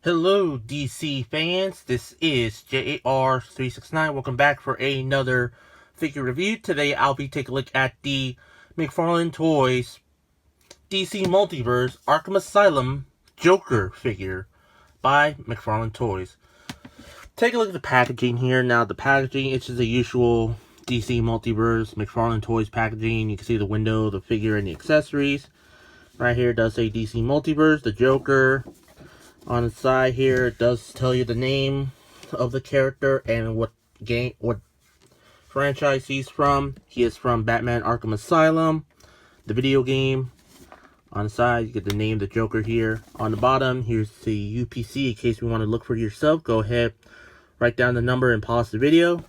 Hello, DC fans. This is J.A.R. 369. Welcome back for another figure review. Today, I'll be taking a look at the McFarlane Toys DC Multiverse Arkham Asylum Joker figure by McFarlane Toys. Take a look at the packaging here. Now, the packaging, it's just the usual DC Multiverse McFarlane Toys packaging. You can see the window, the figure, and the accessories. Right here, it does say DC Multiverse, the Joker. On the side here, it does tell you the name of the character and what franchise he's from. He is from Batman Arkham Asylum, the video game. On the side, you get the name of the Joker here. On the bottom, here's the UPC in case you want to look for yourself. Go ahead, write down the number and pause the video.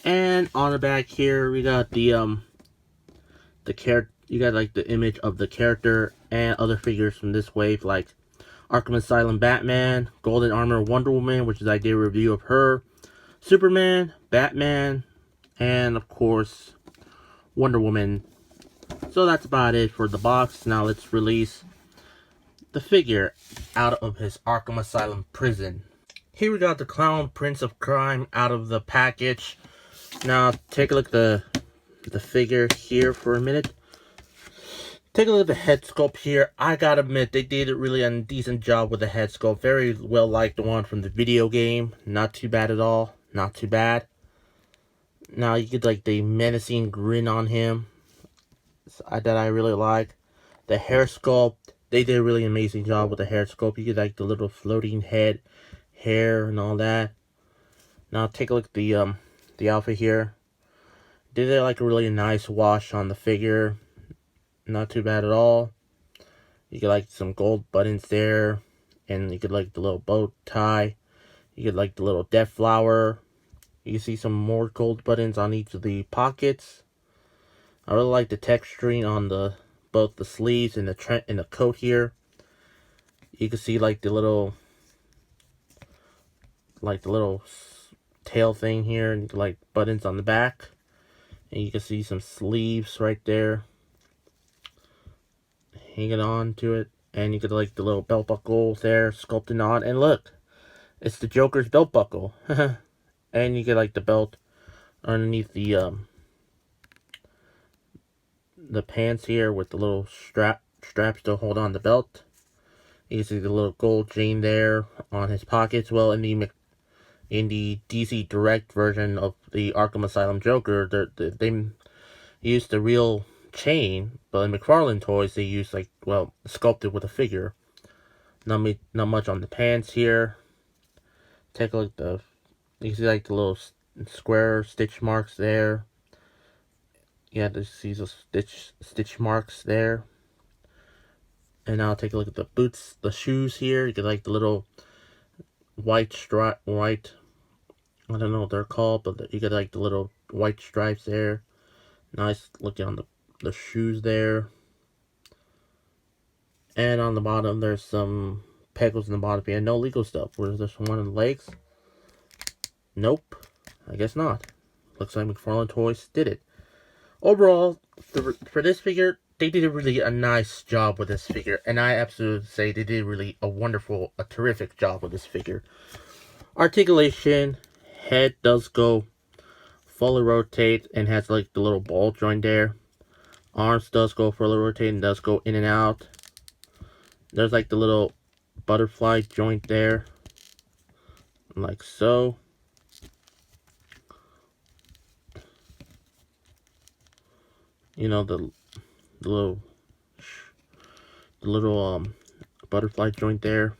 And on the back here, we got the character. You got like the image of the character and other figures from this wave, like Arkham Asylum Batman, Golden Armor Wonder Woman, which is I did a review of her, Superman, Batman, and of course Wonder Woman. So that's about it for the box. Now let's release the figure out of his Arkham Asylum prison. Here we got the Clown Prince of Crime out of the package. Now take a look at the figure here for a minute. Take a look at the head sculpt here. I gotta admit, they did really a decent job with the head sculpt. Very well like the one from the video game. Not too bad at all. Not too bad. Now you get like the menacing grin on him that I really like. The hair sculpt, they did a really amazing job with the hair sculpt. You get like the little floating hair and all that. Now take a look at the outfit here. They did like a really nice wash on the figure. Not too bad at all. You get like some gold buttons there, and you get like the little bow tie. You get like the little death flower. You see some more gold buttons on each of the pockets. I really like the texturing on both the sleeves and the coat here. You can see like the little tail thing here, and like buttons on the back, and you can see some sleeves right there hanging on to it, and you get like the little belt buckle there sculpted on, and look, it's the Joker's belt buckle. And you get like the belt underneath the pants here with the little straps to hold on the belt. You can see the little gold chain there on his pockets. Well, in the DC Direct version of the Arkham Asylum Joker, they used the real chain, but in McFarlane Toys they use sculpted with a figure. Not much on the pants here. Take a look at you can see like the little square stitch marks there. Yeah, you see those stitch marks there. And now take a look at the shoes here. You get like the little white I don't know what they're called, but you get like the little white stripes there. Nice looking on the shoes there. And on the bottom, there's some pegals in the bottom here. No legal stuff. Where's this one on the legs? Nope. I guess not. Looks like McFarlane Toys did it. Overall, for this figure, they did a nice job with this figure. And I absolutely say they did really a terrific job with this figure. Articulation, head does go fully rotate and has like the little ball joint there. Arms does go fully rotate and does go in and out. There's like the little butterfly joint there, like so. You know, the little butterfly joint there.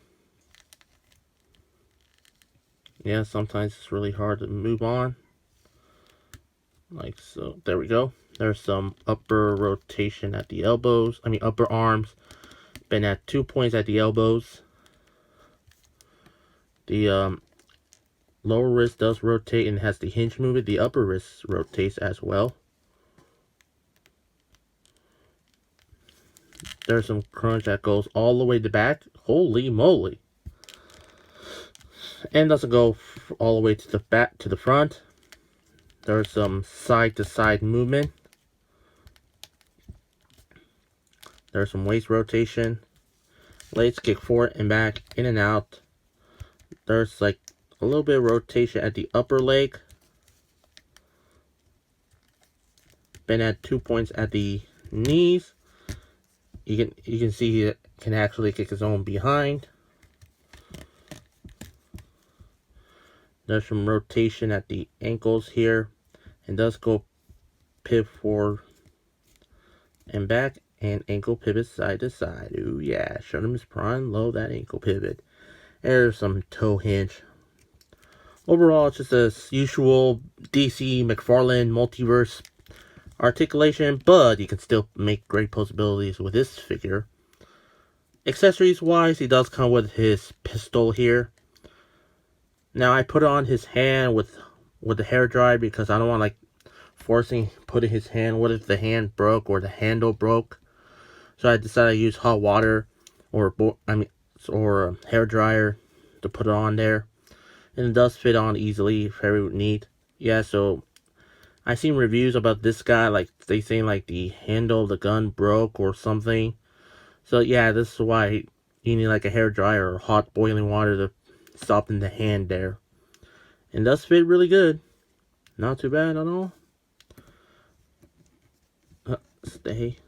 Yeah, sometimes it's really hard to move on. Like so. There we go. There's some upper rotation at the elbows. Upper arms. Been at 2 points at the elbows. The lower wrist does rotate and has the hinge movement. The upper wrist rotates as well. There's some crunch that goes all the way to the back. Holy moly! And doesn't go all the way to the back to the front. There's some side to side movement. There's some waist rotation. Legs kick forward and back, in and out. There's like a little bit of rotation at the upper leg. Bend at 2 points at the knees. You can see he can actually kick his own behind. There's some rotation at the ankles here, and does go pivot forward and back, and ankle pivot side to side. Ooh yeah, Shunnam's prime, low that ankle pivot. There's some toe hinge. Overall, it's just a usual DC McFarlane Multiverse articulation, but you can still make great possibilities with this figure. Accessories wise, he does come with his pistol here. Now I put on his hand with the hair dryer because I don't want like forcing putting his hand. What if the hand broke or the handle broke? So I decided to use hot water or hair dryer to put it on there, and it does fit on easily, very neat. Yeah, so I seen reviews about this guy, like they saying like the handle of the gun broke or something. So yeah, this is why you need like a hair dryer or hot boiling water to soften the hand there. And does fit really good. Not too bad at all. Stay.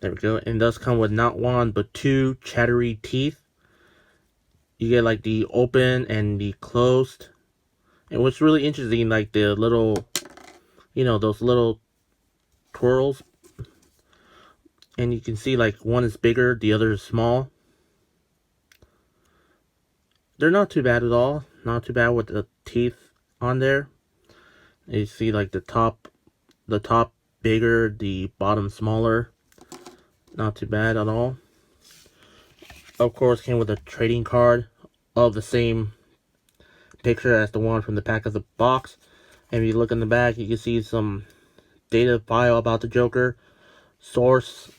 There we go. And it does come with not one, but two chattery teeth. You get like the open and the closed. And what's really interesting, like the little, those little twirls. And you can see like one is bigger, the other is small. They're not too bad at all. Not too bad with the teeth on there. And you see like the top bigger, the bottom smaller. Not too bad at all. Of course, came with a trading card of the same picture as the one from the pack of the box. And if you look in the back, you can see some data file about the Joker. Source,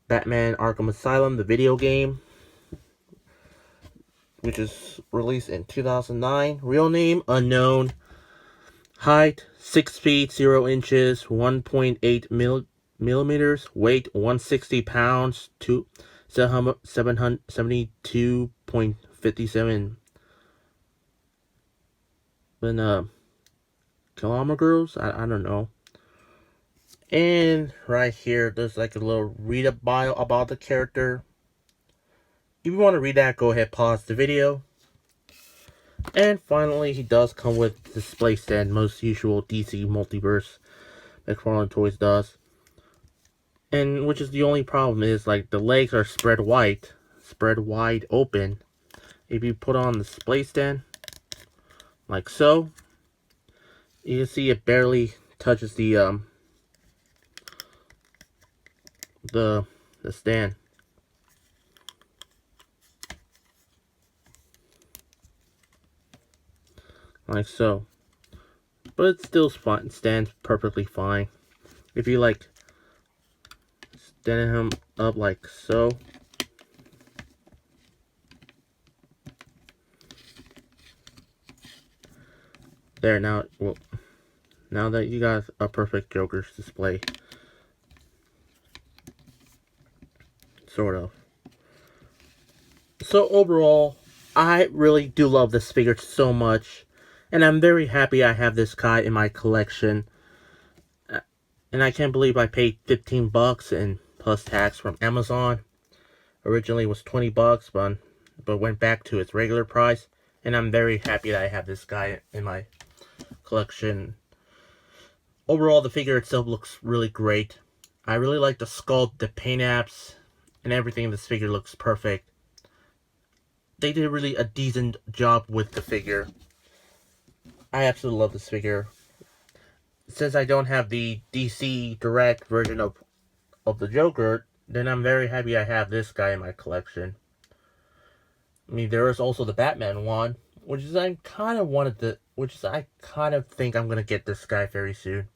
Batman Arkham Asylum, the video game, which is released in 2009. Real name, unknown. Height, 6 feet, 0 inches, 1.8 millimeters. Weight, 160 pounds, 772.57 kilometers. I don't know. And right here, there's like a little read-up bio about the character. If you want to read that, go ahead, pause the video. And finally, he does come with display stand, most usual DC Multiverse McFarlane Toys does. And which is the only problem is like the legs are spread wide open. If you put on the display stand, like so, you can see it barely touches the stand. Like so. But it still stands perfectly fine. If you like stand him up like so. There, now that you got a perfect Joker's display. Sort of. So overall, I really do love this figure so much. And I'm very happy I have this guy in my collection. And I can't believe I paid 15 bucks and plus tax from Amazon. Originally it was 20 bucks, but went back to its regular price. And I'm very happy that I have this guy in my collection. Overall, the figure itself looks really great. I really like the sculpt, the paint apps, and everything in this figure looks perfect. They did really a decent job with the figure. I absolutely love this figure. Since I don't have the DC Direct version of the Joker, then I'm very happy I have this guy in my collection. I mean, there is also the Batman one, which I kind of think I'm gonna get this guy very soon.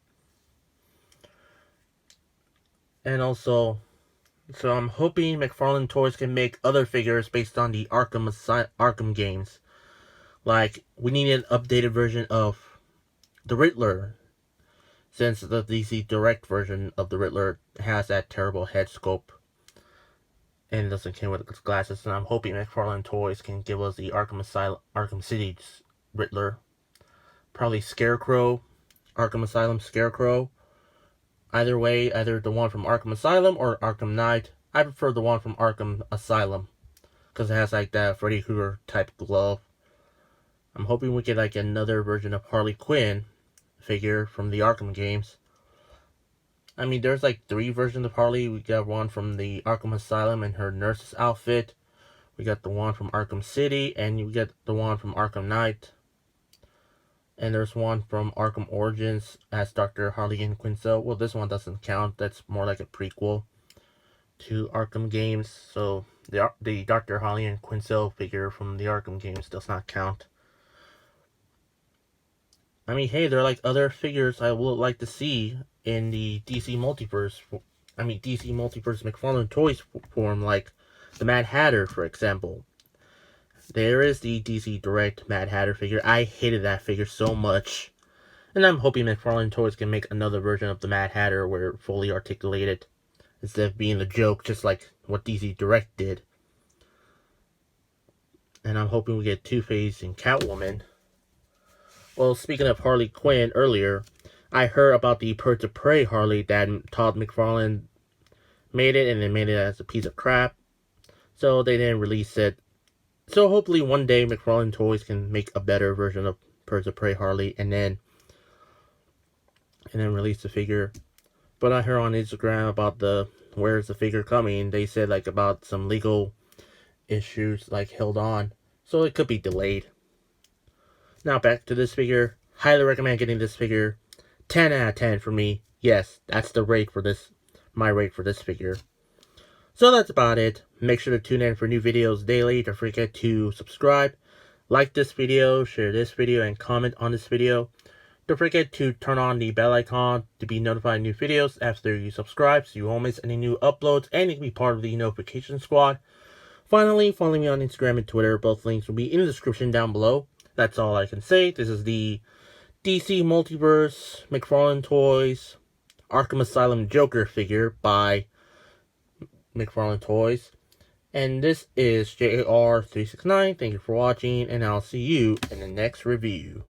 And also, so I'm hoping McFarlane Toys can make other figures based on the Arkham games. Like, we need an updated version of the Riddler, since the DC Direct version of the Riddler has that terrible head sculpt. and it doesn't come with glasses. And I'm hoping McFarlane Toys can give us the Arkham City's Riddler, probably Scarecrow, Arkham Asylum Scarecrow. Either way, either the one from Arkham Asylum or Arkham Knight. I prefer the one from Arkham Asylum because it has like that Freddy Krueger type glove. I'm hoping we get like another version of Harley Quinn figure from the Arkham games. I mean, there's like 3 versions of Harley. We got one from the Arkham Asylum in her nurse's outfit. We got the one from Arkham City, and you get the one from Arkham Knight. And there's one from Arkham Origins as Dr. Harley and Quinzel. Well, this one doesn't count. That's more like a prequel to Arkham games. So the Dr. Harley and Quinzel figure from the Arkham games does not count. I mean, hey, there are like other figures I would like to see in the DC Multiverse. DC Multiverse McFarlane Toys form, like the Mad Hatter, for example. There is the DC Direct Mad Hatter figure. I hated that figure so much. And I'm hoping McFarlane Toys can make another version of the Mad Hatter where it's fully articulated, instead of being a joke just like what DC Direct did. And I'm hoping we get Two-Face and Catwoman. Well, speaking of Harley Quinn earlier, I heard about the Birds of Prey Harley that Todd McFarlane made it, and they made it as a piece of crap. So they didn't release it. So hopefully one day McFarlane Toys can make a better version of Birds of Prey Harley and then release the figure. But I heard on Instagram about where's the figure coming. They said like about some legal issues like held on. So it could be delayed. Now back to this figure. Highly recommend getting this figure. 10 out of 10 for me. Yes, that's the rate for this. My rate for this figure. So that's about it. Make sure to tune in for new videos daily. Don't forget to subscribe, like this video, share this video, and comment on this video. Don't forget to turn on the bell icon to be notified of new videos after you subscribe so you won't miss any new uploads and you can be part of the notification squad. Finally, follow me on Instagram and Twitter. Both links will be in the description down below. That's all I can say. This is the DC Multiverse McFarlane Toys Arkham Asylum Joker figure by McFarlane Toys. And this is J.A.R. 369. Thank you for watching, and I'll see you in the next review.